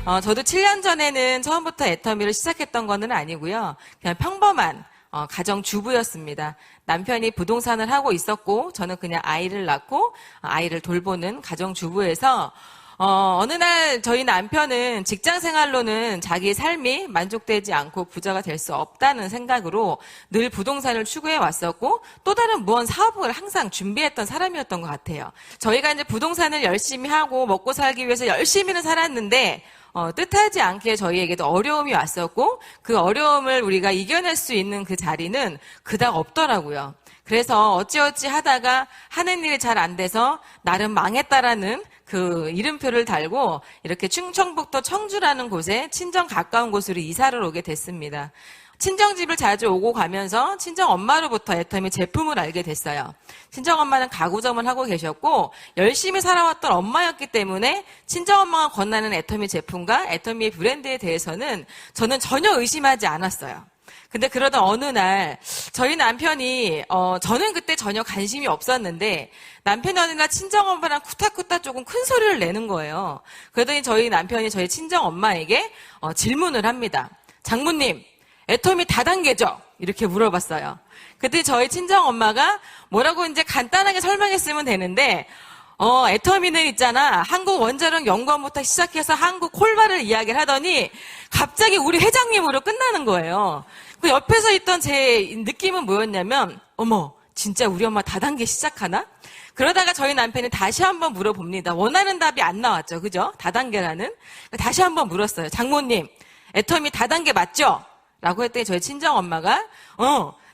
저도 7년 전에는 처음부터 애터미를 시작했던 거는 아니고요. 그냥 평범한 가정주부였습니다. 남편이 부동산을 하고 있었고 저는 그냥 아이를 낳고 아이를 돌보는 가정주부에서 어느 날 저희 남편은 직장 생활로는 자기 삶이 만족되지 않고 부자가 될 수 없다는 생각으로 늘 부동산을 추구해 왔었고 또 다른 무언 사업을 항상 준비했던 사람이었던 것 같아요. 저희가 이제 부동산을 열심히 하고 먹고 살기 위해서 열심히는 살았는데 뜻하지 않게 저희에게도 어려움이 왔었고 그 어려움을 우리가 이겨낼 수 있는 그 자리는 그닥 없더라고요. 그래서 어찌어찌 하다가 하는 일이 잘 안 돼서 나름 망했다라는 그 이름표를 달고 이렇게 충청북도 청주라는 곳에 친정 가까운 곳으로 이사를 오게 됐습니다. 친정집을 자주 오고 가면서 친정엄마로부터 애터미 제품을 알게 됐어요. 친정엄마는 가구점을 하고 계셨고 열심히 살아왔던 엄마였기 때문에 친정엄마가 권하는 애터미 제품과 애터미의 브랜드에 대해서는 저는 전혀 의심하지 않았어요. 근데 그러던 어느 날 저희 남편이 저는 그때 전혀 관심이 없었는데 남편이 어느 날 친정엄마랑 쿠타쿠타 조금 큰 소리를 내는 거예요. 그러더니 저희 남편이 저희 친정엄마에게 질문을 합니다. 장모님, 애터미 다단계죠? 이렇게 물어봤어요. 그때 저희 친정엄마가 뭐라고 이제 간단하게 설명했으면 되는데 애터미는 있잖아. 한국 원자력 연구원부터 시작해서 한국 콜바를 이야기를 하더니 갑자기 우리 회장님으로 끝나는 거예요. 그 옆에서 있던 제 느낌은 뭐였냐면 어머 진짜 우리 엄마 다단계 시작하나? 그러다가 저희 남편이 다시 한번 물어봅니다. 원하는 답이 안 나왔죠. 그죠? 다단계라는. 다시 한번 물었어요. 장모님 애터미 다단계 맞죠? 라고 했더니 저희 친정엄마가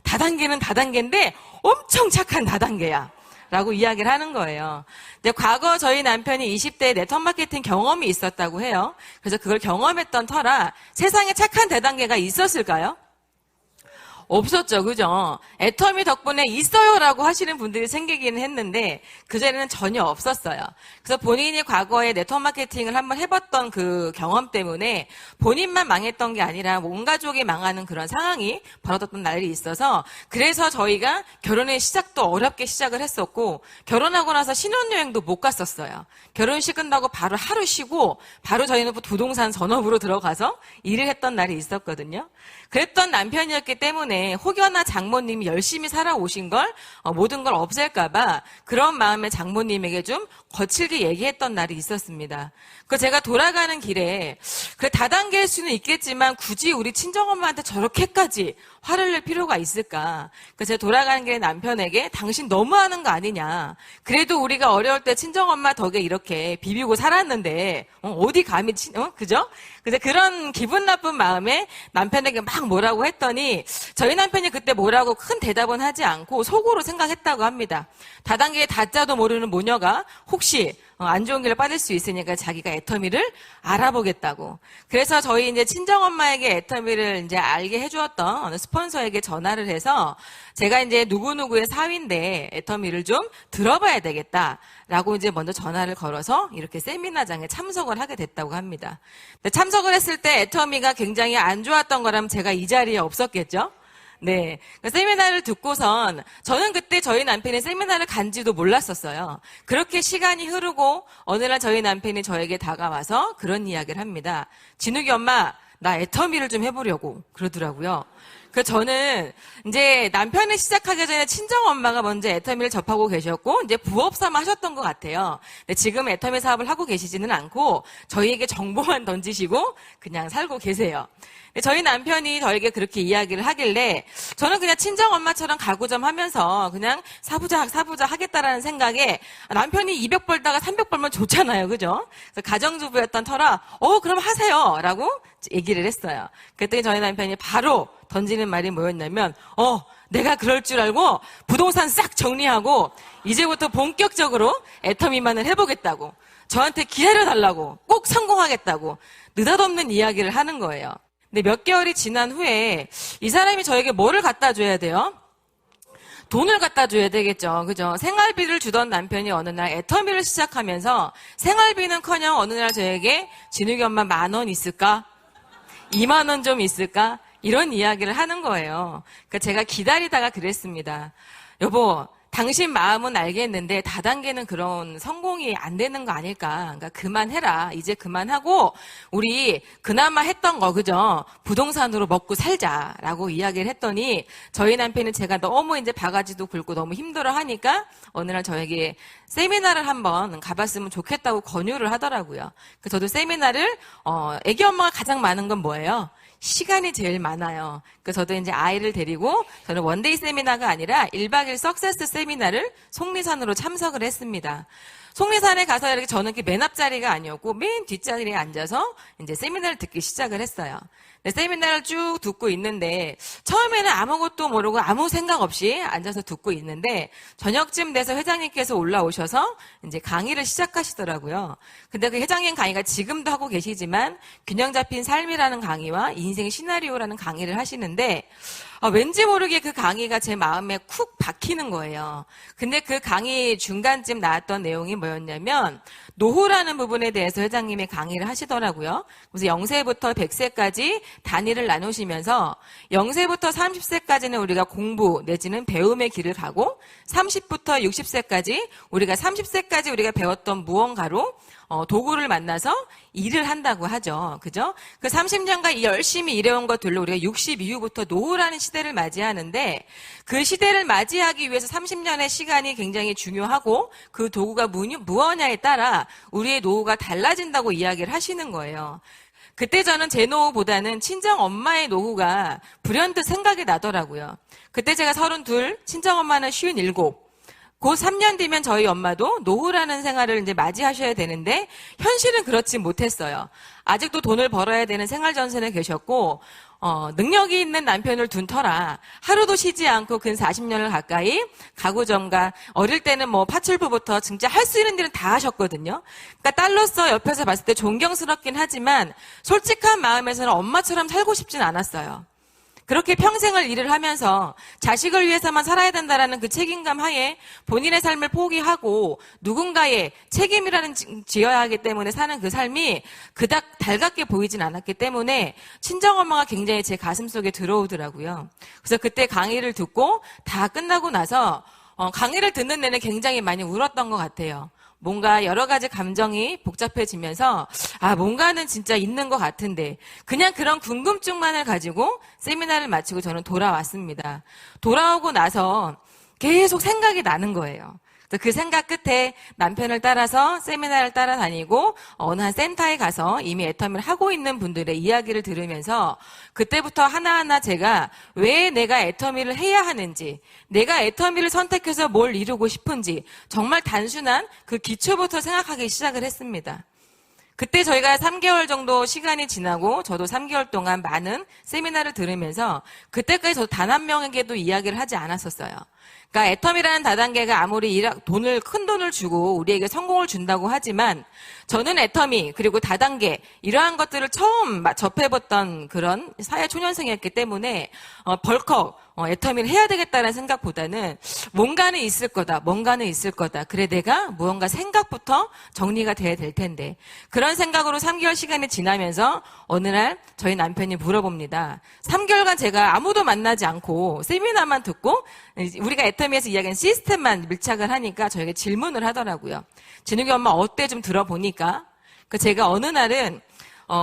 다단계는 다단계인데 엄청 착한 다단계야. 라고 이야기를 하는 거예요. 근데 과거 저희 남편이 20대에 네트워크 마케팅 경험이 있었다고 해요. 그래서 그걸 경험했던 터라 세상에 착한 다단계가 있었을까요? 없었죠. 그죠? 애터미 덕분에 있어요라고 하시는 분들이 생기기는 했는데 그전에는 전혀 없었어요. 그래서 본인이 과거에 네트워크 마케팅을 한번 해봤던 그 경험 때문에 본인만 망했던 게 아니라 온 가족이 망하는 그런 상황이 벌어졌던 날이 있어서 그래서 저희가 결혼의 시작도 어렵게 시작을 했었고 결혼하고 나서 신혼여행도 못 갔었어요. 결혼식 끝나고 바로 하루 쉬고 바로 저희는 부동산 전업으로 들어가서 일을 했던 날이 있었거든요. 그랬던 남편이었기 때문에 혹여나 장모님이 열심히 살아오신 걸 모든 걸 없앨까봐 그런 마음에 장모님에게 좀 거칠게 얘기했던 날이 있었습니다. 그 제가 돌아가는 길에 그래 다단계일 수는 있겠지만 굳이 우리 친정엄마한테 저렇게까지 화를 낼 필요가 있을까? 그래서 제가 돌아가는 길에 남편에게 당신 너무하는 거 아니냐? 그래도 우리가 어려울 때 친정엄마 덕에 이렇게 비비고 살았는데 어디 감히 그죠? 근데 그런 기분 나쁜 마음에 남편에게 막 뭐라고 했더니 저희 남편이 그때 뭐라고 큰 대답은 하지 않고 속으로 생각했다고 합니다. 다단계의 다자도 모르는 모녀가 혹시 안 좋은 길을 빠질 수 있으니까 자기가 애터미를 알아보겠다고. 그래서 저희 이제 친정엄마에게 애터미를 이제 알게 해주었던 어느 스폰서에게 전화를 해서 제가 이제 누구누구의 사위인데 애터미를 좀 들어봐야 되겠다라고 이제 먼저 전화를 걸어서 이렇게 세미나장에 참석을 하게 됐다고 합니다. 근데 참석을 했을 때 애터미가 굉장히 안 좋았던 거라면 제가 이 자리에 없었겠죠? 네. 세미나를 듣고선 저는 그때 저희 남편이 세미나를 간지도 몰랐었어요. 그렇게 시간이 흐르고 어느 날 저희 남편이 저에게 다가와서 그런 이야기를 합니다. 진욱이 엄마, 나 애터미를 좀 해보려고 그러더라고요. 그래서 저는 이제 남편을 시작하기 전에 친정엄마가 먼저 애터미를 접하고 계셨고 이제 부업 삼아 하셨던 것 같아요. 근데 지금 애터미 사업을 하고 계시지는 않고 저희에게 정보만 던지시고 그냥 살고 계세요. 저희 남편이 저에게 그렇게 이야기를 하길래 저는 그냥 친정엄마처럼 가구점 하면서 그냥 사부자 하겠다라는 생각에 남편이 200 벌다가 300 벌면 좋잖아요. 그죠? 그래서 가정주부였던 터라 그럼 하세요 라고 얘기를 했어요. 그랬더니 저희 남편이 바로 던지는 말이 뭐였냐면 내가 그럴 줄 알고 부동산 싹 정리하고 이제부터 본격적으로 애터미만을 해보겠다고 저한테 기다려달라고 꼭 성공하겠다고 느닷없는 이야기를 하는 거예요. 근데 몇 개월이 지난 후에 이 사람이 저에게 뭐를 갖다 줘야 돼요? 돈을 갖다 줘야 되겠죠. 그죠? 생활비를 주던 남편이 어느 날 애터미를 시작하면서 생활비는커녕 어느 날 저에게 진욱이 엄마 10,000원 있을까? 20,000원 좀 있을까? 이런 이야기를 하는 거예요. 그러니까 제가 기다리다가 그랬습니다. 여보, 당신 마음은 알겠는데 다단계는 그런 성공이 안 되는 거 아닐까. 그러니까 그만해라. 이제 그만하고 우리 그나마 했던 거 그죠? 부동산으로 먹고 살자라고 이야기를 했더니 저희 남편이 제가 너무 이제 바가지도 긁고 너무 힘들어 하니까 어느 날 저에게 세미나를 한번 가봤으면 좋겠다고 권유를 하더라고요. 그래서 저도 세미나를 애기 엄마가 가장 많은 건 뭐예요? 시간이 제일 많아요. 그래서 저도 이제 아이를 데리고 저는 원데이 세미나가 아니라 1박 2일 석세스 세미나를 속리산으로 참석을 했습니다. 속리산에 가서 이렇게 저는 맨 앞자리가 아니었고 맨 뒷자리에 앉아서 이제 세미나를 듣기 시작을 했어요. 세미나를 쭉 듣고 있는데 처음에는 아무것도 모르고 아무 생각 없이 앉아서 듣고 있는데 저녁쯤 돼서 회장님께서 올라오셔서 이제 강의를 시작하시더라고요. 근데 그 회장님 강의가 지금도 하고 계시지만 균형 잡힌 삶이라는 강의와 인생 시나리오라는 강의를 하시는데 왠지 모르게 그 강의가 제 마음에 쿡 박히는 거예요. 근데 그 강의 중간쯤 나왔던 내용이 뭐였냐면 노후라는 부분에 대해서 회장님이 강의를 하시더라고요. 그래서 0세부터 100세까지 단위를 나누시면서 0세부터 30세까지는 우리가 공부 내지는 배움의 길을 가고 30부터 60세까지 우리가 30세까지 우리가 배웠던 무언가로 도구를 만나서 일을 한다고 하죠. 그죠? 그 30년간 열심히 일해온 것들로 우리가 60 이후부터 노후라는 시대를 맞이하는데 그 시대를 맞이하기 위해서 30년의 시간이 굉장히 중요하고 그 도구가 무엇냐에 따라 우리의 노후가 달라진다고 이야기를 하시는 거예요. 그때 저는 제 노후보다는 친정 엄마의 노후가 불현듯 생각이 나더라고요. 그때 제가 32, 친정 엄마는 57. 곧 3년 뒤면 저희 엄마도 노후라는 생활을 이제 맞이하셔야 되는데 현실은 그렇지 못했어요. 아직도 돈을 벌어야 되는 생활 전선에 계셨고 능력이 있는 남편을 둔 터라 하루도 쉬지 않고 근 40년을 가까이 가구 점과 어릴 때는 뭐 파출부부터 진짜 할 수 있는 일은 다 하셨거든요. 그러니까 딸로서 옆에서 봤을 때 존경스럽긴 하지만 솔직한 마음에서는 엄마처럼 살고 싶진 않았어요. 그렇게 평생을 일을 하면서 자식을 위해서만 살아야 된다라는 그 책임감 하에 본인의 삶을 포기하고 누군가의 책임이라는 지어야 하기 때문에 사는 그 삶이 그닥 달갑게 보이진 않았기 때문에 친정엄마가 굉장히 제 가슴속에 들어오더라고요. 그래서 그때 강의를 듣고 다 끝나고 나서 강의를 듣는 내내 굉장히 많이 울었던 것 같아요. 뭔가 여러 가지 감정이 복잡해지면서 뭔가는 진짜 있는 것 같은데 그냥 그런 궁금증만을 가지고 세미나를 마치고 저는 돌아왔습니다. 돌아오고 나서 계속 생각이 나는 거예요. 그 생각 끝에 남편을 따라서 세미나를 따라다니고 어느 한 센터에 가서 이미 애터미를 하고 있는 분들의 이야기를 들으면서 그때부터 하나하나 제가 왜 내가 애터미를 해야 하는지, 내가 애터미를 선택해서 뭘 이루고 싶은지 정말 단순한 그 기초부터 생각하기 시작을 했습니다. 그때 저희가 3개월 정도 시간이 지나고 저도 3개월 동안 많은 세미나를 들으면서 그때까지 저도 단 한 명에게도 이야기를 하지 않았었어요. 그러니까 애터미라는 다단계가 아무리 큰 돈을 주고 우리에게 성공을 준다고 하지만 저는 애터미 그리고 다단계 이러한 것들을 처음 접해봤던 그런 사회초년생이었기 때문에 벌컥 애터미를 해야 되겠다는 생각보다는 뭔가는 있을 거다. 그래 내가 무언가 생각부터 정리가 돼야 될 텐데 그런 생각으로 3개월 시간이 지나면서 어느 날 저희 남편이 물어봅니다. 3개월간 제가 아무도 만나지 않고 세미나만 듣고 우리가 애터미에서 이야기하는 시스템만 밀착을 하니까 저에게 질문을 하더라고요. 진욱이 엄마 어때 좀 들어보니까 제가 어느 날은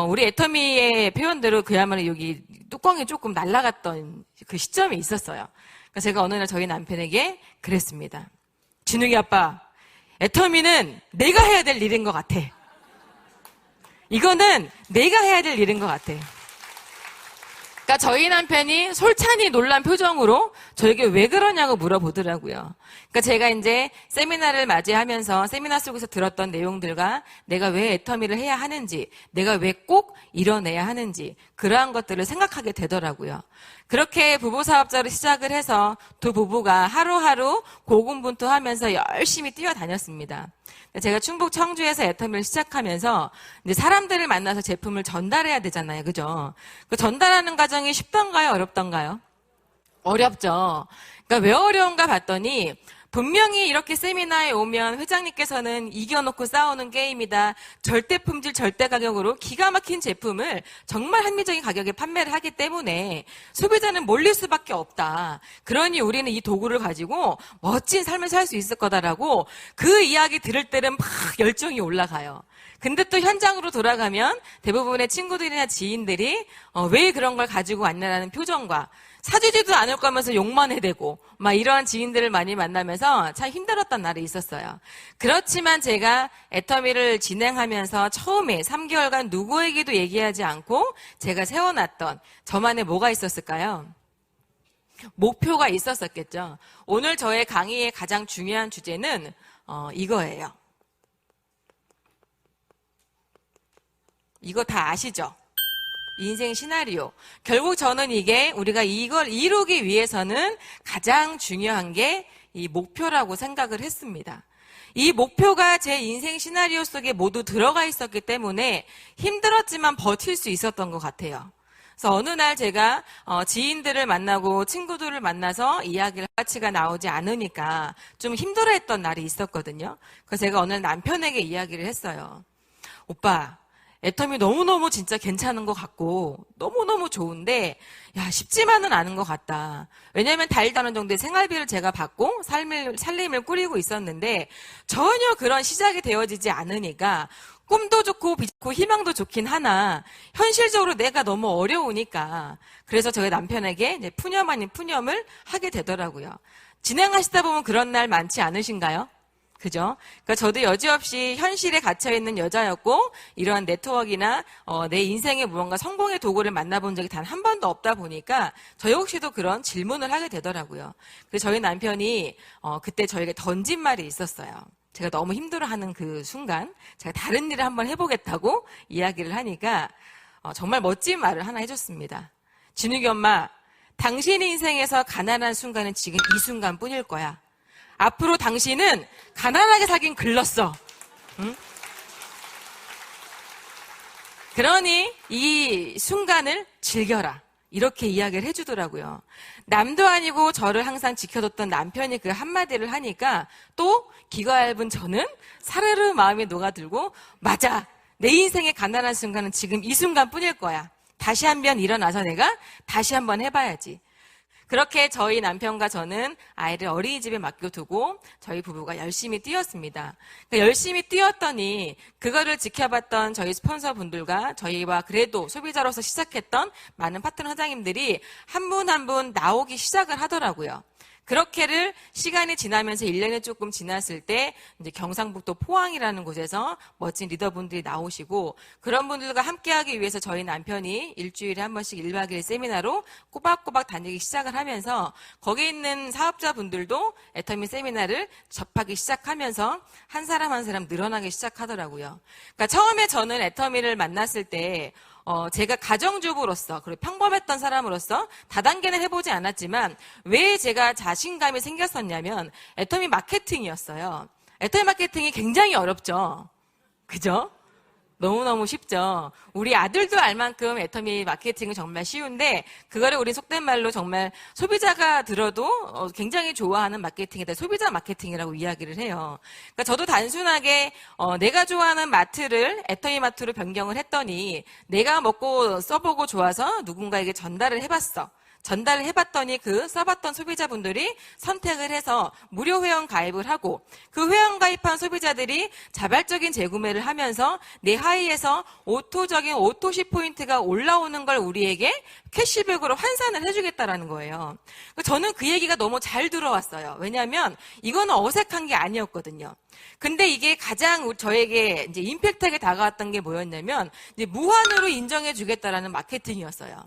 우리 애터미의 표현대로 그야말로 여기 뚜껑이 조금 날아갔던 그 시점이 있었어요. 그러니까 제가 어느 날 저희 남편에게 그랬습니다. 진욱이 아빠, 애터미는 내가 해야 될 일인 것 같아. 이거는 내가 해야 될 일인 것 같아. 그러니까 저희 남편이 솔찬히 놀란 표정으로 저에게 왜 그러냐고 물어보더라고요. 그러니까 제가 이제 세미나를 맞이하면서 세미나 속에서 들었던 내용들과 내가 왜 애터미를 해야 하는지, 내가 왜 꼭 이뤄내야 하는지 그러한 것들을 생각하게 되더라고요. 그렇게 부부 사업자로 시작을 해서 두 부부가 하루하루 고군분투하면서 열심히 뛰어다녔습니다. 제가 충북 청주에서 애터미를 시작하면서 이제 사람들을 만나서 제품을 전달해야 되잖아요. 그죠? 그 전달하는 과정이 쉽던가요? 어렵던가요? 어렵죠. 그러니까 왜 어려운가 봤더니 분명히 이렇게 세미나에 오면 회장님께서는 이겨놓고 싸우는 게임이다. 절대 품질, 절대 가격으로 기가 막힌 제품을 정말 합리적인 가격에 판매를 하기 때문에 소비자는 몰릴 수밖에 없다. 그러니 우리는 이 도구를 가지고 멋진 삶을 살 수 있을 거다라고 그 이야기 들을 때는 막 열정이 올라가요. 근데 또 현장으로 돌아가면 대부분의 친구들이나 지인들이 왜 그런 걸 가지고 왔냐라는 표정과 사주지도 않을 거면서 욕만 해대고 막 이러한 지인들을 많이 만나면서 참 힘들었던 날이 있었어요. 그렇지만 제가 애터미를 진행하면서 처음에 3개월간 누구에게도 얘기하지 않고 제가 세워놨던 저만의 뭐가 있었을까요? 목표가 있었었겠죠. 오늘 저의 강의의 가장 중요한 주제는 이거예요. 이거 다 아시죠? 인생 시나리오. 결국 저는 이게 우리가 이걸 이루기 위해서는 가장 중요한 게 이 목표라고 생각을 했습니다. 이 목표가 제 인생 시나리오 속에 모두 들어가 있었기 때문에 힘들었지만 버틸 수 있었던 것 같아요. 그래서 어느 날 제가 지인들을 만나고 친구들을 만나서 이야기를 가치가 나오지 않으니까 좀 힘들어했던 날이 있었거든요. 그래서 제가 어느 날 남편에게 이야기를 했어요. 오빠, 애터미 너무너무 진짜 괜찮은 것 같고 너무너무 좋은데 쉽지만은 않은 것 같다. 왜냐하면 달도 어느 정도의 생활비를 제가 받고 살림을 꾸리고 있었는데 전혀 그런 시작이 되어지지 않으니까 꿈도 좋고 비좋고 희망도 좋긴 하나 현실적으로 내가 너무 어려우니까 그래서 저희 남편에게 이제 푸념 아닌 푸념을 하게 되더라고요. 진행하시다 보면 그런 날 많지 않으신가요? 그죠? 그러니까 저도 여지없이 현실에 gat혀있는 여자였고 이러한 네트워크나 내 인생의 무언가 성공의 도구를 만나본 적이 단 한 번도 없다 보니까 저 역시도 그런 질문을 하게 되더라고요. 그래서 저희 남편이 그때 저에게 던진 말이 있었어요. 제가 너무 힘들어하는 그 순간 제가 다른 일을 한번 해보겠다고 이야기를 하니까 정말 멋진 말을 하나 해줬습니다. 진욱이 엄마, 당신의 인생에서 가난한 순간은 지금 이 순간뿐일 거야. 앞으로 당신은 가난하게 살긴 글렀어. 응? 그러니 이 순간을 즐겨라. 이렇게 이야기를 해주더라고요. 남도 아니고 저를 항상 지켜줬던 남편이 그 한마디를 하니까 또 기가 얇은 저는 사르르 마음이 녹아들고 맞아. 내 인생의 가난한 순간은 지금 이 순간뿐일 거야. 다시 한번 일어나서 내가 다시 한번 해봐야지. 그렇게 저희 남편과 저는 아이를 어린이집에 맡겨두고 저희 부부가 열심히 뛰었습니다. 그러니까 열심히 뛰었더니 그거를 지켜봤던 저희 스폰서분들과 저희와 그래도 소비자로서 시작했던 많은 파트너 사장님들이 한 분 한 분 나오기 시작을 하더라고요. 그렇게를 시간이 지나면서 1년이 조금 지났을 때 이제 경상북도 포항이라는 곳에서 멋진 리더분들이 나오시고 그런 분들과 함께하기 위해서 저희 남편이 일주일에 한 번씩 1박 2일 세미나로 꼬박꼬박 다니기 시작을 하면서 거기 있는 사업자분들도 애터미 세미나를 접하기 시작하면서 한 사람 한 사람 늘어나기 시작하더라고요. 그러니까 처음에 저는 애터미를 만났을 때 제가 가정주부로서 그리고 평범했던 사람으로서 다단계는 해보지 않았지만 왜 제가 자신감이 생겼었냐면 애터미 마케팅이었어요. 애터미 마케팅이 굉장히 어렵죠. 그죠? 너무너무 쉽죠. 우리 아들도 알 만큼 애터미 마케팅은 정말 쉬운데 그거를 우리 속된 말로 정말 소비자가 들어도 굉장히 좋아하는 마케팅이다. 소비자 마케팅이라고 이야기를 해요. 그러니까 저도 단순하게 내가 좋아하는 마트를 애터미 마트로 변경을 했더니 내가 먹고 써보고 좋아서 누군가에게 전달을 해봤어. 전달을 해봤더니 그 써봤던 소비자분들이 선택을 해서 무료 회원 가입을 하고 그 회원 가입한 소비자들이 자발적인 재구매를 하면서 내 하이에서 오토적인 오토시 포인트가 올라오는 걸 우리에게 캐시백으로 환산을 해주겠다라는 거예요. 저는 그 얘기가 너무 잘 들어왔어요. 왜냐하면 이거는 어색한 게 아니었거든요. 근데 이게 가장 저에게 이제 임팩트하게 다가왔던 게 뭐였냐면 이제 무한으로 인정해주겠다라는 마케팅이었어요.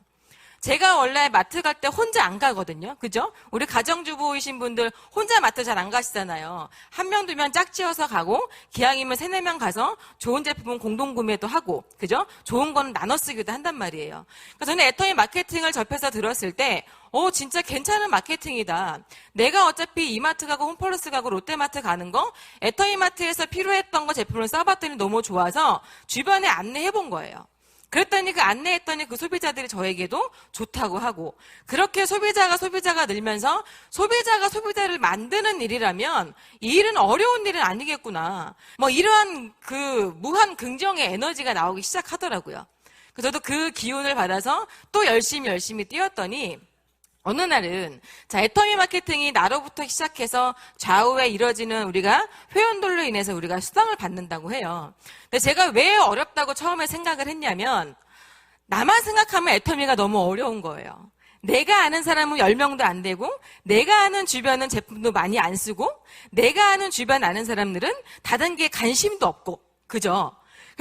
제가 원래 마트 갈 때 혼자 안 가거든요. 그죠? 우리 가정주부이신 분들 혼자 마트 잘 안 가시잖아요. 한 명, 두 명 짝지어서 가고 기왕이면 세네 명 가서 좋은 제품은 공동구매도 하고 그죠? 좋은 거는 나눠 쓰기도 한단 말이에요. 그러니까 저는 애터미 마케팅을 접해서 들었을 때 진짜 괜찮은 마케팅이다. 내가 어차피 이마트 가고 홈플러스 가고 롯데마트 가는 거 애터미 마트에서 필요했던 거 제품을 써봤더니 너무 좋아서 주변에 안내해 본 거예요. 그랬더니 그 안내했더니 그 소비자들이 저에게도 좋다고 하고, 그렇게 소비자가 늘면서 소비자가 소비자를 만드는 일이라면 이 일은 어려운 일은 아니겠구나. 뭐 이러한 그 무한 긍정의 에너지가 나오기 시작하더라고요. 그래서 저도 그 기운을 받아서 또 열심히 뛰었더니 어느 날은 애터미 마케팅이 나로부터 시작해서 좌우에 이뤄지는 우리가 회원들로 인해서 우리가 수당을 받는다고 해요. 근데 제가 왜 어렵다고 처음에 생각을 했냐면 나만 생각하면 애터미가 너무 어려운 거예요. 내가 아는 사람은 10명도 안 되고 내가 아는 주변은 제품도 많이 안 쓰고 내가 아는 주변 아는 사람들은 다단계에 관심도 없고 그죠?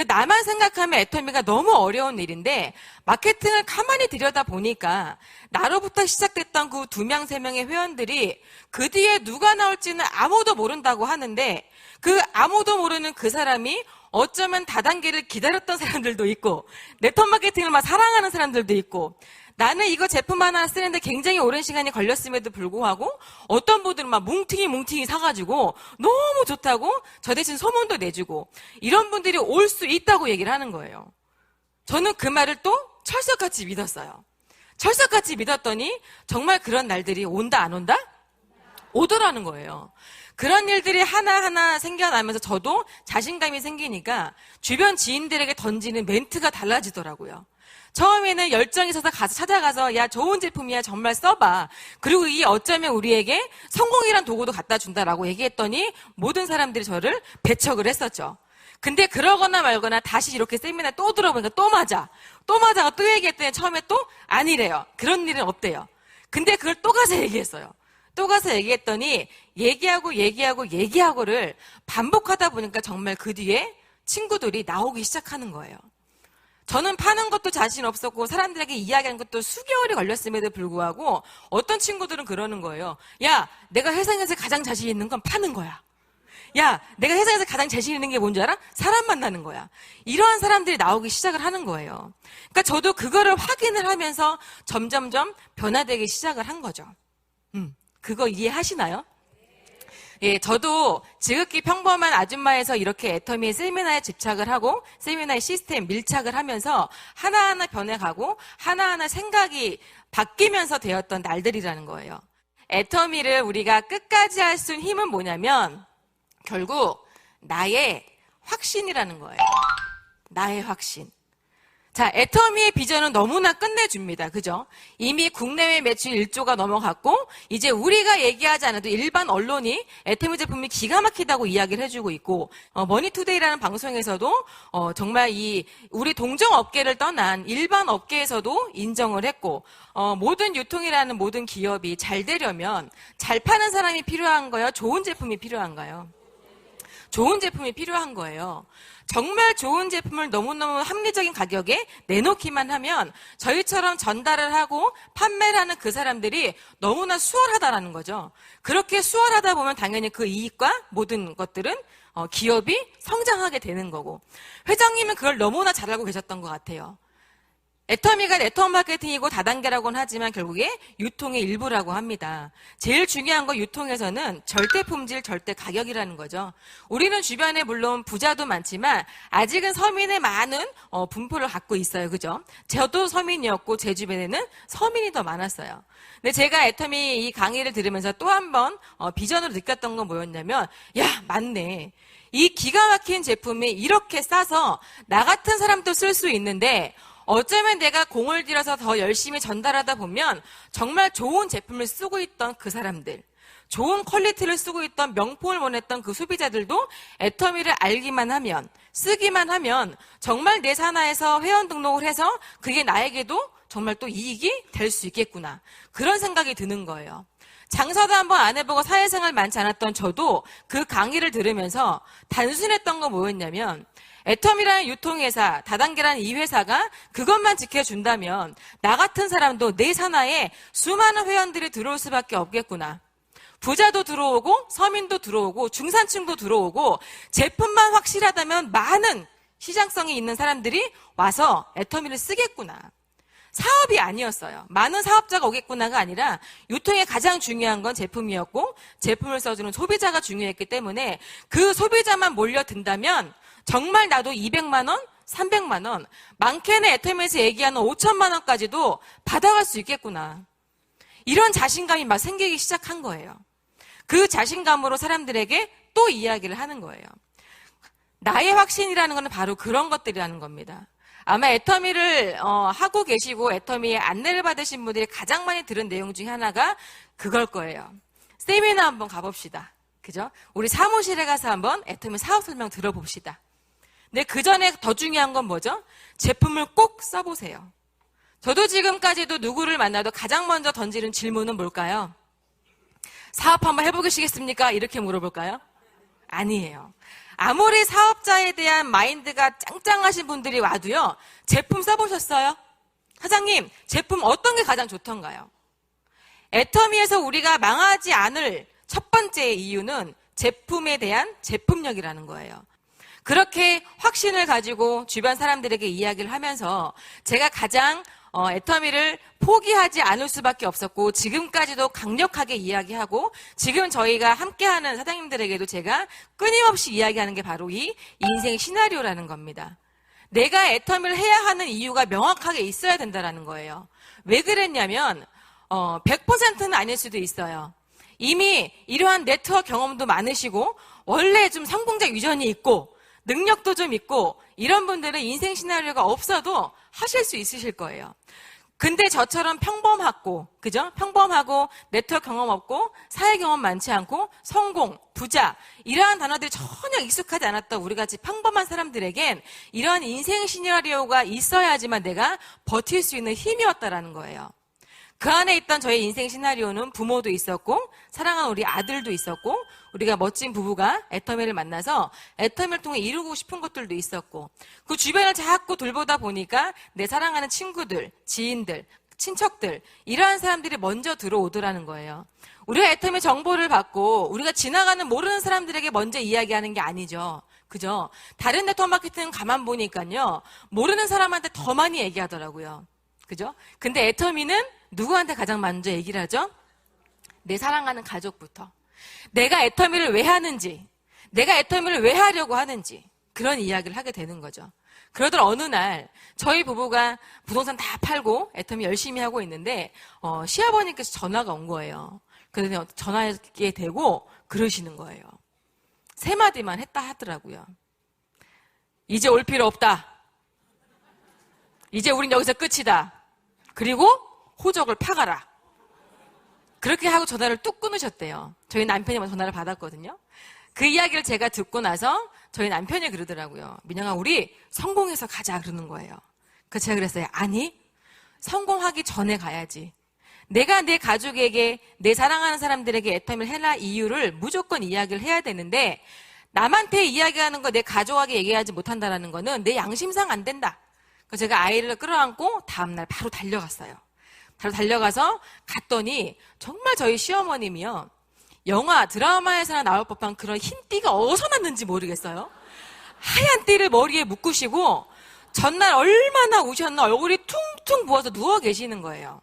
나만 생각하면 애터미가 너무 어려운 일인데 마케팅을 가만히 들여다보니까 나로부터 시작됐던 그 2명, 3명의 회원들이 그 뒤에 누가 나올지는 아무도 모른다고 하는데 그 아무도 모르는 그 사람이 어쩌면 다단계를 기다렸던 사람들도 있고 네트워크 마케팅을 막 사랑하는 사람들도 있고 나는 이거 제품 하나 쓰는데 굉장히 오랜 시간이 걸렸음에도 불구하고 어떤 분들은 막 뭉팅이 사가지고 너무 좋다고 저 대신 소문도 내주고 이런 분들이 올 수 있다고 얘기를 하는 거예요. 저는 그 말을 또 철석같이 믿었어요. 철석같이 믿었더니 정말 그런 날들이 온다 안 온다? 오더라는 거예요. 그런 일들이 하나하나 생겨나면서 저도 자신감이 생기니까 주변 지인들에게 던지는 멘트가 달라지더라고요. 처음에는 열정이 있어서 찾아가서 야 좋은 제품이야 정말 써봐. 그리고 이게 어쩌면 우리에게 성공이란 도구도 갖다 준다라고 얘기했더니 모든 사람들이 저를 배척을 했었죠. 근데 그러거나 말거나 다시 이렇게 세미나 또 들어보니까 또 맞아가 또 얘기했더니 처음에 또 아니래요. 그런 일은 없대요. 근데 그걸 또 가서 얘기했어요. 또 가서 얘기했더니 얘기하고를 반복하다 보니까 정말 그 뒤에 친구들이 나오기 시작하는 거예요. 저는 파는 것도 자신 없었고 사람들에게 이야기하는 것도 수개월이 걸렸음에도 불구하고 어떤 친구들은 그러는 거예요. 야, 내가 세상에서 가장 자신 있는 건 파는 거야. 야, 내가 세상에서 가장 자신 있는 게 뭔지 알아? 사람 만나는 거야. 이러한 사람들이 나오기 시작을 하는 거예요. 그러니까 저도 그거를 확인을 하면서 점점점 변화되기 시작을 한 거죠. 그거 이해하시나요? 예, 저도 지극히 평범한 아줌마에서 이렇게 애터미의 세미나에 집착을 하고 세미나의 시스템 밀착을 하면서 하나하나 변해가고 하나하나 생각이 바뀌면서 되었던 날들이라는 거예요. 애터미를 우리가 끝까지 할 수 있는 힘은 뭐냐면 결국 나의 확신이라는 거예요. 나의 확신. 자, 애터미의 비전은 너무나 끝내줍니다. 그죠? 이미 국내외 매출 1조가 넘어갔고 이제 우리가 얘기하지 않아도 일반 언론이 애터미 제품이 기가 막히다고 이야기를 해주고 있고 머니투데이라는 방송에서도 정말 우리 동종업계를 떠난 일반 업계에서도 인정을 했고 모든 유통이라는 모든 기업이 잘 되려면 잘 파는 사람이 필요한 거예요? 좋은 제품이 필요한가요? 좋은 제품이 필요한 거예요. 정말 좋은 제품을 너무너무 합리적인 가격에 내놓기만 하면 저희처럼 전달을 하고 판매를 하는 그 사람들이 너무나 수월하다라는 거죠. 그렇게 수월하다 보면 당연히 그 이익과 모든 것들은 기업이 성장하게 되는 거고 회장님은 그걸 너무나 잘 알고 계셨던 것 같아요. 애터미가 네트워크 마케팅이고 다단계라고는 하지만 결국에 유통의 일부라고 합니다. 제일 중요한 건 유통에서는 절대 품질, 절대 가격이라는 거죠. 우리는 주변에 물론 부자도 많지만 아직은 서민의 많은 분포를 갖고 있어요. 그죠? 저도 서민이었고 제 주변에는 서민이 더 많았어요. 근데 제가 애터미 이 강의를 들으면서 또 한 번 비전으로 느꼈던 건 뭐였냐면 야, 맞네. 이 기가 막힌 제품이 이렇게 싸서 나 같은 사람도 쓸 수 있는데 어쩌면 내가 공을 들여서 더 열심히 전달하다 보면 정말 좋은 제품을 쓰고 있던 그 사람들, 좋은 퀄리티를 쓰고 있던 명품을 원했던 그 소비자들도 애터미를 알기만 하면, 쓰기만 하면 정말 내 산하에서 회원 등록을 해서 그게 나에게도 정말 또 이익이 될 수 있겠구나. 그런 생각이 드는 거예요. 장사도 한번 안 해보고 사회생활 많지 않았던 저도 그 강의를 들으면서 단순했던 건 뭐였냐면 애터미라는 유통회사, 다단계라는 이 회사가 그것만 지켜준다면 나 같은 사람도 내 산하에 수많은 회원들이 들어올 수밖에 없겠구나. 부자도 들어오고 서민도 들어오고 중산층도 들어오고 제품만 확실하다면 많은 시장성이 있는 사람들이 와서 애터미를 쓰겠구나. 사업이 아니었어요. 많은 사업자가 오겠구나가 아니라 유통에 가장 중요한 건 제품이었고 제품을 써주는 소비자가 중요했기 때문에 그 소비자만 몰려든다면 정말 나도 200만 원, 300만 원, 많게는 애터미에서 얘기하는 5천만 원까지도 받아갈 수 있겠구나. 이런 자신감이 막 생기기 시작한 거예요. 그 자신감으로 사람들에게 또 이야기를 하는 거예요. 나의 확신이라는 것은 바로 그런 것들이라는 겁니다. 아마 애터미를 하고 계시고 애터미의 안내를 받으신 분들이 가장 많이 들은 내용 중에 하나가 그걸 거예요. 세미나 한번 가봅시다. 그죠? 우리 사무실에 가서 한번 애터미 사업 설명 들어봅시다. 근데 그 전에 더 중요한 건 뭐죠? 제품을 꼭 써보세요. 저도 지금까지도 누구를 만나도 가장 먼저 던지는 질문은 뭘까요? 사업 한번 해보시겠습니까? 이렇게 물어볼까요? 아니에요. 아무리 사업자에 대한 마인드가 짱짱하신 분들이 와도요, 제품 써보셨어요? 사장님, 제품 어떤 게 가장 좋던가요? 애터미에서 우리가 망하지 않을 첫 번째 이유는 제품에 대한 제품력이라는 거예요. 그렇게 확신을 가지고 주변 사람들에게 이야기를 하면서 제가 가장 애터미를 포기하지 않을 수밖에 없었고 지금까지도 강력하게 이야기하고 지금 저희가 함께하는 사장님들에게도 제가 끊임없이 이야기하는 게 바로 이 인생 시나리오라는 겁니다. 내가 애터미를 해야 하는 이유가 명확하게 있어야 된다는 거예요. 왜 그랬냐면 100%는 아닐 수도 있어요. 이미 이러한 네트워크 경험도 많으시고 원래 좀 성공적 유전이 있고 능력도 좀 있고 이런 분들은 인생 시나리오가 없어도 하실 수 있으실 거예요. 근데 저처럼 평범하고, 그죠? 평범하고 네트워크 경험 없고 사회 경험 많지 않고 성공, 부자 이러한 단어들이 전혀 익숙하지 않았던 우리같이 평범한 사람들에겐 이러한 인생 시나리오가 있어야지만 내가 버틸 수 있는 힘이었다라는 거예요. 그 안에 있던 저의 인생 시나리오는 부모도 있었고 사랑하는 우리 아들도 있었고 우리가 멋진 부부가 애터미를 만나서 애터미를 통해 이루고 싶은 것들도 있었고 그 주변을 자꾸 돌보다 보니까 내 사랑하는 친구들, 지인들, 친척들 이러한 사람들이 먼저 들어오더라는 거예요. 우리가 애터미 정보를 받고 우리가 지나가는 모르는 사람들에게 먼저 이야기하는 게 아니죠. 그죠? 다른 네트워크 마케팅은 가만 보니까요. 모르는 사람한테 더 많이 얘기하더라고요. 그죠? 근데 애터미는 누구한테 가장 먼저 얘기를 하죠? 내 사랑하는 가족부터. 내가 애터미를 왜 하는지, 내가 애터미를 왜 하려고 하는지 그런 이야기를 하게 되는 거죠. 그러던 어느 날 저희 부부가 부동산 다 팔고 애터미 열심히 하고 있는데 시아버님께서 전화가 온 거예요. 그래서 전화하게 되고 그러시는 거예요. 세 마디만 했다 하더라고요. 이제 올 필요 없다. 이제 우린 여기서 끝이다. 그리고 호적을 파가라. 그렇게 하고 전화를 뚝 끊으셨대요. 저희 남편이 전화를 받았거든요. 그 이야기를 제가 듣고 나서 저희 남편이 그러더라고요. 민영아, 우리 성공해서 가자 그러는 거예요. 그래서 제가 그랬어요. 아니, 성공하기 전에 가야지. 내가 내 가족에게, 내 사랑하는 사람들에게 애터미를 해라 이유를 무조건 이야기를 해야 되는데 남한테 이야기하는 거 내 가족에게 얘기하지 못한다는 거는 내 양심상 안 된다. 그래서 제가 아이를 끌어안고 다음날 바로 달려갔어요. 바로 달려가서 갔더니 정말 저희 시어머님이요. 영화, 드라마에서나 나올 법한 그런 흰 띠가 어디서 났는지 모르겠어요. 하얀 띠를 머리에 묶으시고 전날 얼마나 우셨나 얼굴이 퉁퉁 부어서 누워 계시는 거예요.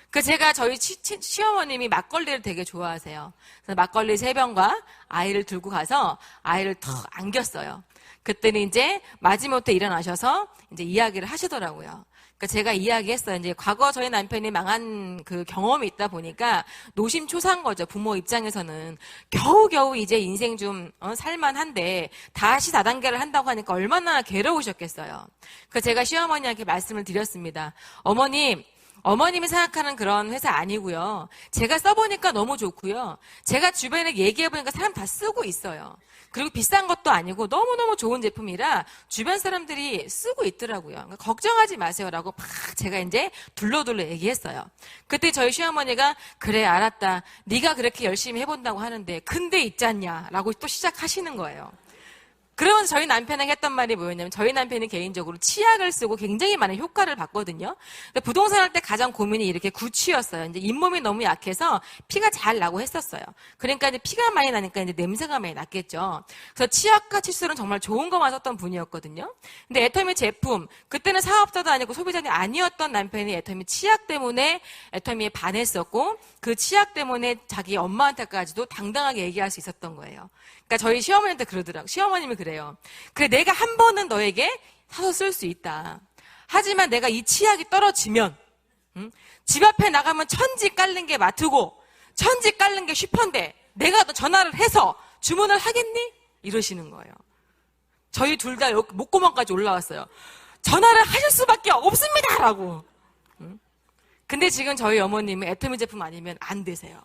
그래서 제가 저희 시어머님이 막걸리를 되게 좋아하세요. 그래서 막걸리 3병과 아이를 들고 가서 아이를 턱 안겼어요. 그랬더니 이제 마지못해 일어나셔서 이제 이야기를 하시더라고요. 그러니까 제가 이야기했어요. 이제 과거 저희 남편이 망한 그 경험이 있다 보니까 노심초사한 거죠. 부모 입장에서는 겨우겨우 이제 인생 좀 살만한데 다시 4단계를 한다고 하니까 얼마나 괴로우셨겠어요. 그래서 제가 시어머니한테 말씀을 드렸습니다. 어머님이 생각하는 그런 회사 아니고요. 제가 써보니까 너무 좋고요. 제가 주변에 얘기해보니까 사람 다 쓰고 있어요. 그리고 비싼 것도 아니고 너무너무 좋은 제품이라 주변 사람들이 쓰고 있더라고요. 그러니까 걱정하지 마세요라고 막 제가 이제 둘러둘러 얘기했어요. 그때 저희 시어머니가 그래 알았다. 네가 그렇게 열심히 해본다고 하는데 근데 있잖냐라고 또 시작하시는 거예요. 그러면서 저희 남편에게 했던 말이 뭐였냐면 저희 남편이 개인적으로 치약을 쓰고 굉장히 많은 효과를 봤거든요. 근데 부동산 할 때 가장 고민이 이렇게 구취였어요. 이제 잇몸이 너무 약해서 피가 잘 나고 했었어요. 그러니까 이제 피가 많이 나니까 이제 냄새가 많이 났겠죠. 그래서 치약과 칫솔은 정말 좋은 거만 썼던 분이었거든요. 근데 애터미 제품, 그때는 사업자도 아니고 소비자도 아니었던 남편이 애터미 치약 때문에 애터미에 반했었고 그 치약 때문에 자기 엄마한테까지도 당당하게 얘기할 수 있었던 거예요. 그러니까 저희 시어머니한테 그러더라고요. 시어머님이 그래요. 그래 내가 한 번은 너에게 사서 쓸 수 있다. 하지만 내가 이 치약이 떨어지면 집 앞에 나가면 천지 깔는 게 마트고 천지 깔는 게 슈퍼인데 내가 너 전화를 해서 주문을 하겠니? 이러시는 거예요. 저희 둘 다 목구멍까지 올라왔어요. 전화를 하실 수밖에 없습니다! 라고. 근데 지금 저희 어머님은 애터미 제품 아니면 안 되세요.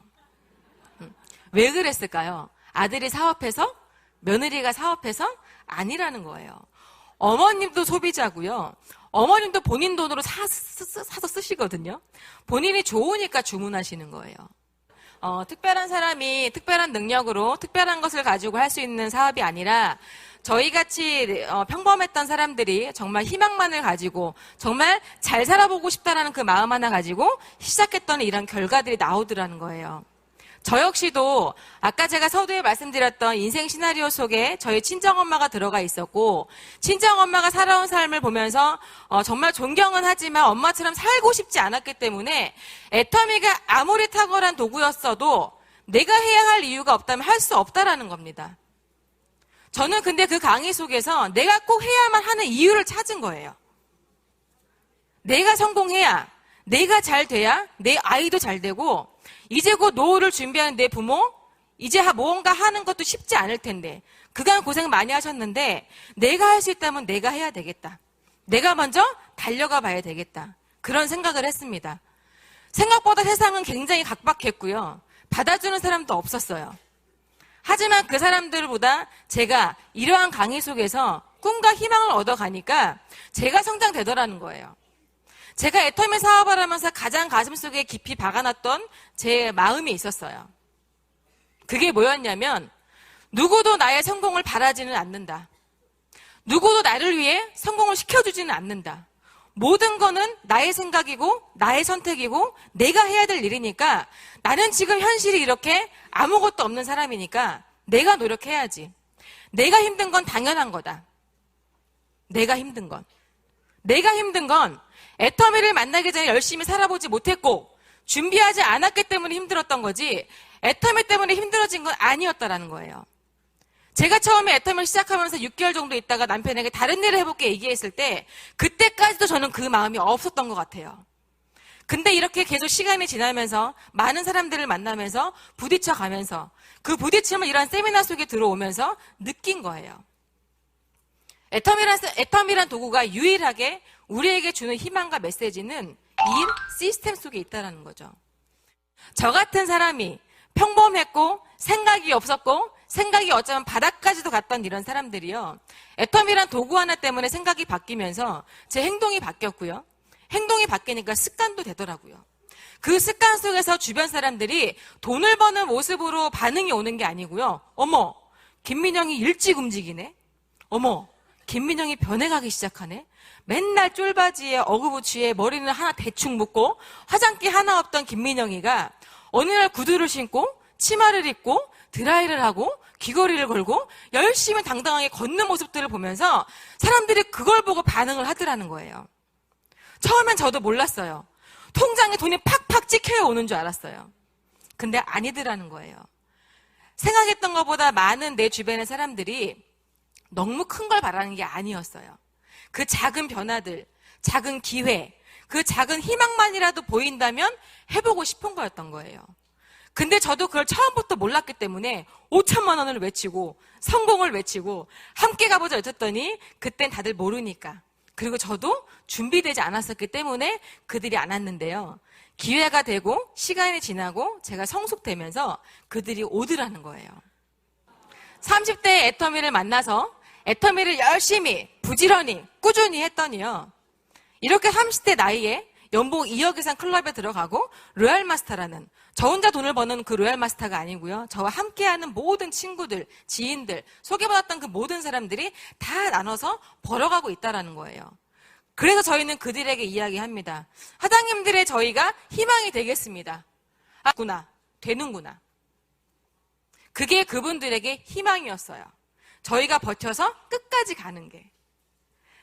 왜 그랬을까요? 아들이 사업해서? 며느리가 사업해서? 아니라는 거예요. 어머님도 소비자고요. 어머님도 본인 돈으로 사서 쓰시거든요. 본인이 좋으니까 주문하시는 거예요. 특별한 사람이 특별한 능력으로 특별한 것을 가지고 할 수 있는 사업이 아니라 저희같이 평범했던 사람들이 정말 희망만을 가지고 정말 잘 살아보고 싶다라는 그 마음 하나 가지고 시작했던 이런 결과들이 나오더라는 거예요. 저 역시도 아까 제가 서두에 말씀드렸던 인생 시나리오 속에 저희 친정엄마가 들어가 있었고 친정엄마가 살아온 삶을 보면서 정말 존경은 하지만 엄마처럼 살고 싶지 않았기 때문에 애터미가 아무리 탁월한 도구였어도 내가 해야 할 이유가 없다면 할 수 없다라는 겁니다. 저는 근데 그 강의 속에서 내가 꼭 해야만 하는 이유를 찾은 거예요. 내가 성공해야, 내가 잘 돼야 내 아이도 잘 되고 이제 곧 노후를 준비하는 내 부모, 이제 뭔가 하는 것도 쉽지 않을 텐데 그간 고생 많이 하셨는데 내가 할 수 있다면 내가 해야 되겠다. 내가 먼저 달려가 봐야 되겠다. 그런 생각을 했습니다. 생각보다 세상은 굉장히 각박했고요. 받아주는 사람도 없었어요. 하지만 그 사람들보다 제가 이러한 강의 속에서 꿈과 희망을 얻어가니까 제가 성장되더라는 거예요. 제가 애터미 사업을 하면서 가장 가슴속에 깊이 박아놨던 제 마음이 있었어요. 그게 뭐였냐면 누구도 나의 성공을 바라지는 않는다. 누구도 나를 위해 성공을 시켜주지는 않는다. 모든 거는 나의 생각이고 나의 선택이고 내가 해야 될 일이니까 나는 지금 현실이 이렇게 아무것도 없는 사람이니까 내가 노력해야지. 내가 힘든 건 당연한 거다. 내가 힘든 건 애터미를 만나기 전에 열심히 살아보지 못했고 준비하지 않았기 때문에 힘들었던 거지 애터미 때문에 힘들어진 건 아니었다라는 거예요. 제가 처음에 애터미를 시작하면서 6개월 정도 있다가 남편에게 다른 일을 해볼게 얘기했을 때 그때까지도 저는 그 마음이 없었던 것 같아요. 근데 이렇게 계속 시간이 지나면서 많은 사람들을 만나면서 부딪혀가면서 그 부딪힘을 이런 세미나 속에 들어오면서 느낀 거예요. 애터미란 도구가 유일하게 우리에게 주는 희망과 메시지는 이 시스템 속에 있다는 거죠. 저 같은 사람이 평범했고 생각이 없었고 생각이 어쩌면 바닥까지도 갔던 이런 사람들이요. 애터미란 도구 하나 때문에 생각이 바뀌면서 제 행동이 바뀌었고요. 행동이 바뀌니까 습관도 되더라고요. 그 습관 속에서 주변 사람들이 돈을 버는 모습으로 반응이 오는 게 아니고요. 어머, 김민영이 일찍 움직이네. 어머, 김민영이 변해가기 시작하네. 맨날 쫄바지에 어그부츠에 머리는 하나 대충 묶고 화장기 하나 없던 김민영이가 어느 날 구두를 신고 치마를 입고 드라이를 하고 귀걸이를 걸고 열심히 당당하게 걷는 모습들을 보면서 사람들이 그걸 보고 반응을 하더라는 거예요. 처음엔 저도 몰랐어요. 통장에 돈이 팍팍 찍혀야 오는 줄 알았어요. 근데 아니더라는 거예요. 생각했던 것보다 많은 내 주변의 사람들이 너무 큰 걸 바라는 게 아니었어요. 그 작은 변화들, 작은 기회, 그 작은 희망만이라도 보인다면 해보고 싶은 거였던 거예요. 근데 저도 그걸 처음부터 몰랐기 때문에 5천만 원을 외치고 성공을 외치고 함께 가보자 외쳤더니 그땐 다들 모르니까. 그리고 저도 준비되지 않았었기 때문에 그들이 안 왔는데요. 기회가 되고 시간이 지나고 제가 성숙되면서 그들이 오더라는 거예요. 30대의 애터미를 만나서 애터미를 열심히 부지런히 꾸준히 했더니요. 이렇게 30대 나이에 연봉 2억 이상 클럽에 들어가고 로얄마스터라는 저 혼자 돈을 버는 그 로얄마스터가 아니고요. 저와 함께하는 모든 친구들, 지인들, 소개받았던 그 모든 사람들이 다 나눠서 벌어가고 있다는 거예요. 그래서 저희는 그들에게 이야기합니다. 사장님들의 저희가 희망이 되겠습니다. 되는구나. 그게 그분들에게 희망이었어요. 저희가 버텨서 끝까지 가는 게.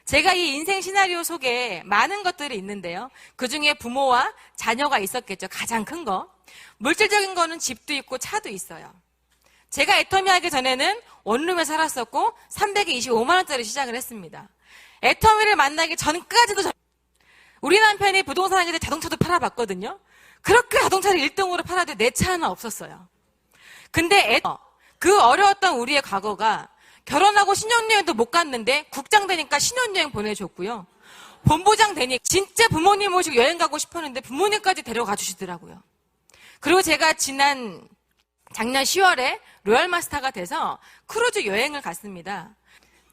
제가 이 인생 시나리오 속에 많은 것들이 있는데요. 그중에 부모와 자녀가 있었겠죠. 가장 큰 거. 물질적인 거는 집도 있고 차도 있어요. 제가 애터미 하기 전에는 원룸에 살았었고 325만 원짜리 시작을 했습니다. 애터미를 만나기 전까지도 우리 남편이 부동산 하기 전에 자동차도 팔아봤거든요. 그렇게 자동차를 1등으로 팔아도 내 차 하나 없었어요. 근데 그 어려웠던 우리의 과거가 결혼하고 신혼여행도 못 갔는데 국장 되니까 신혼여행 보내줬고요. 본부장 되니 진짜 부모님 모시고 여행 가고 싶었는데 부모님까지 데려가 주시더라고요. 그리고 제가 작년 10월에 로얄마스터가 돼서 크루즈 여행을 갔습니다.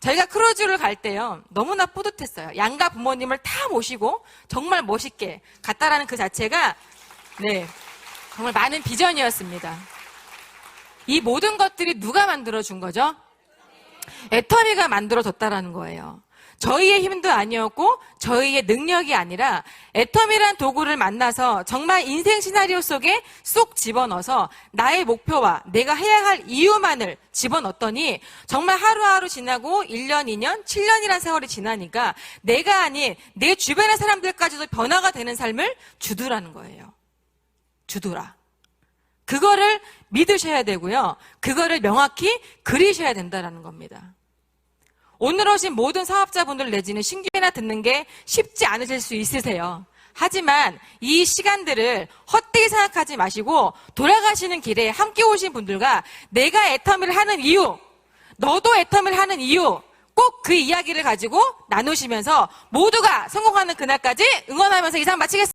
저희가 크루즈를 갈 때요, 너무나 뿌듯했어요. 양가 부모님을 다 모시고 정말 멋있게 갔다라는 그 자체가, 네, 정말 많은 비전이었습니다. 이 모든 것들이 누가 만들어준 거죠? 애터미가 만들어줬다라는 거예요. 저희의 힘도 아니었고 저희의 능력이 아니라 애터미란 도구를 만나서 정말 인생 시나리오 속에 쏙 집어넣어서 나의 목표와 내가 해야 할 이유만을 집어넣었더니 정말 하루하루 지나고 1년, 2년, 7년이란 세월이 지나니까 내가 아닌 내 주변의 사람들까지도 변화가 되는 삶을 주더라는 거예요. 주더라. 그거를 믿으셔야 되고요. 그거를 명확히 그리셔야 된다는 겁니다. 오늘 오신 모든 사업자분들 내지는 신규나 듣는 게 쉽지 않으실 수 있으세요. 하지만 이 시간들을 헛되이 생각하지 마시고 돌아가시는 길에 함께 오신 분들과 내가 애터미를 하는 이유, 너도 애터미를 하는 이유, 꼭 그 이야기를 가지고 나누시면서 모두가 성공하는 그날까지 응원하면서 이상 마치겠습니다.